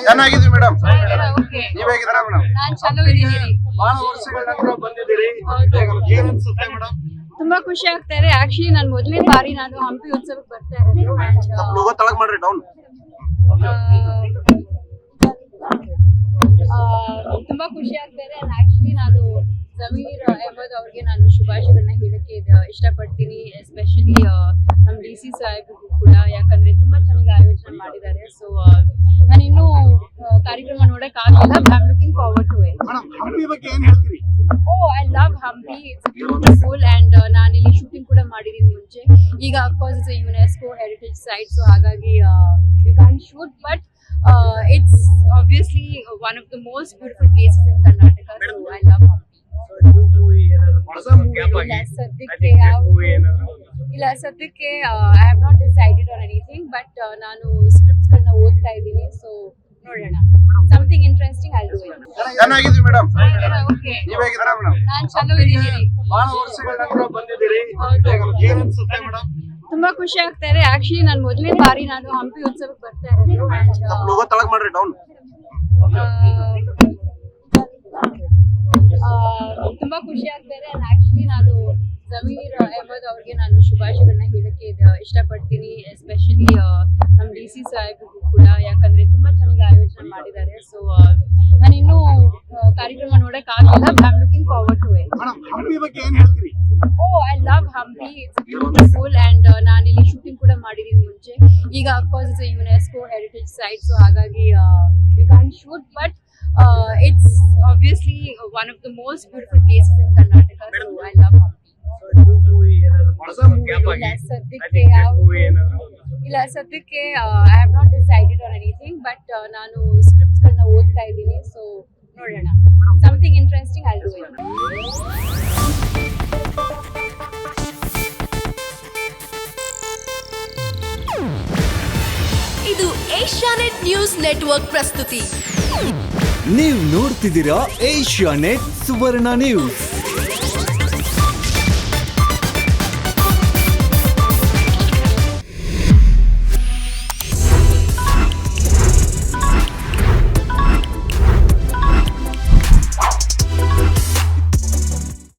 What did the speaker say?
ಚೆನ್ನಾಗಿದ್ವಿ madam. Okay, ನೀವ್ ಹೇಗಿದ್ದೀರಾ madam? ನಾನ್ ಚಲೋ ಇದೀನಿ. ಬಹಳ ವರ್ಷಗಳ ನಂತರ ಬಂದಿದ್ದೀರಿ, ಏನ್ ಅನ್ಸುತ್ತೆ ಮೇಡಮ್? ತುಂಬಾ ಖುಷಿ ಆಗ್ತಾ ಇದೆ. ಆಕ್ಚುಲಿ ನಾನು ಮೊದಲನೇ ಬಾರಿ ನಾನು ಹಂಪಿ ಉತ್ಸವಕ್ಕೆ ಬರ್ತಾ ಇರೋದು. ಲೋಗೋ ತಳಗ್ ಮಾಡ್ರಿ ಡೌನ್. ತುಂಬಾ ಖುಷಿ ಆಗ್ತಾ ಇದೆ. ಆಕ್ಚುಲಿ ನಾನು ಜಮೀರ್ ಅಹಮದ್ ಅವ್ರಿಗೆ ನಾನು ಶುಭಾಶಯಗಳನ್ನ ಹೇಳಕ್ಕೆ ಇಷ್ಟಪಡ್ತೀನಿ. ಎಸ್ಪೆಷಲಿ ನಮ್ DC ಸಾಹೇಬ್ರಿಗೂ ಕೂಡ, ಯಾಕಂದ್ರೆ ತುಂಬಾ ಚೆನ್ನಾಗಿ ಆಯೋಜನೆ ಮಾಡಿದ್ದಾರೆ. ಸೊ ನಾನು ಇನ್ನೂ ಕಾರ್ಯಕ್ರಮ ನೋಡಕ್ ಆಗಿಲ್ಲ. I am looking forward to it. Madam, Hampi ಬಗ್ಗೆ ಏನ್ ಹೇಳ್ತೀರಿ? I love Hampi. It's beautiful and ನಾನು ಇಲ್ಲಿ ಶೂಟಿಂಗ್ ಕೂಡ ಮಾಡಿದೀನಿ ಮುಂಚೆ. ಈಗ of course it's UNESCO heritage site, so ಹಾಗಾಗಿ you can shoot, but it's obviously one of the most beautiful places in Karnataka, so I love Hampi. ಇಲ್ಲ ಸದ್ಯಕ್ಕೆ I have not decided on anything, but ನಾನು scripts ಗಳನ್ನ ಓದ್ತಾ ಇದ್ದೀನಿ, so ನೋಡೋಣ. Something interesting I'll do it. ಚೆನ್ನಾಗಿದ್ವಿ madam. Okay, ನೀವ್ ಹೇಗಿದ್ದೀರಾ ಮೇಡಮ್? ನಾನ್ ಚಲೋ ಇದೀನಿ. ಬಹಳ ವರ್ಷಗಳ ನಂತರ ಬಂದಿದ್ದೀರಿ, ಏನ್ ಅನ್ಸುತ್ತೆ ಮೇಡಮ್? ತುಂಬಾ ಖುಷಿ ಆಗ್ತಾ ಇದೆ. ಆಕ್ಚುಲಿ ನಾನು ಮೊದಲನೇ ಬಾರಿ ನಾನು ಹಂಪಿ ಉತ್ಸವಕ್ಕೆ ಬರ್ತಾ ಇರೋದು. ಲೋಗೋ ತಳಗ್ ಮಾಡ್ರಿ ಡೌನ್. ತುಂಬಾ ಖುಷಿ ಆಗ್ತಾ ಇದೆ. ಆಕ್ಚುಲಿ ನಾನು ಜಮೀರ್ ಅಹಮದ್ ಅವ್ರಿಗೆ ನಾನು ಶುಭಾಶಯಗಳನ್ನ ಹೇಳಕ್ಕೆ ಇಷ್ಟಪಡ್ತೀನಿ. ಎಸ್ಪೆಷಲಿ ನಮ್ DC ಸಾಹೇಬ್ರಿಗೂ ಕೂಡ, ಯಾಕಂದ್ರೆ ತುಂಬಾ ಚೆನ್ನಾಗಿ ಆಯೋಜನೆ ಮಾಡಿದ್ದಾರೆ. ಸೊ ನಾನು ಇನ್ನೂ ಕಾರ್ಯಕ್ರಮ ನೋಡಕ್ ಆಗಿಲ್ಲ. I am looking forward to it. Madam, Hampi ಬಗ್ಗೆ ಏನ್ ಹೇಳ್ತೀರಿ? I love Hampi. It's beautiful and ನಾನು ಇಲ್ಲಿ ಶೂಟಿಂಗ್ ಕೂಡ ಮಾಡಿದೀನಿ ಮುಂಚೆ. ಈಗ of course it's UNESCO heritage site, so ಹಾಗಾಗಿ you can shoot, but it's obviously one of the most beautiful places in Karnataka, so I love Hampi. ಇಲ್ಲ ಸದ್ಯಕ್ಕೆ I have not decided on anything, but ನಾನು ಸ್ಕ್ರಿಪ್ಟ್ಸ್ ಗಳನ್ನ ಓದ್ತಾ ಇದ್ದೀನಿ, ಸೊ ನೋಡೋಣ. Something interesting I will do it. ಇದು Asianet news network ಪ್ರಸ್ತುತಿ. ನೀವು ನೋಡ್ತಿದ್ದೀರಾ ಏಷ್ಯಾನೆಟ್ ಸುವರ್ಣ ನ್ಯೂಸ್.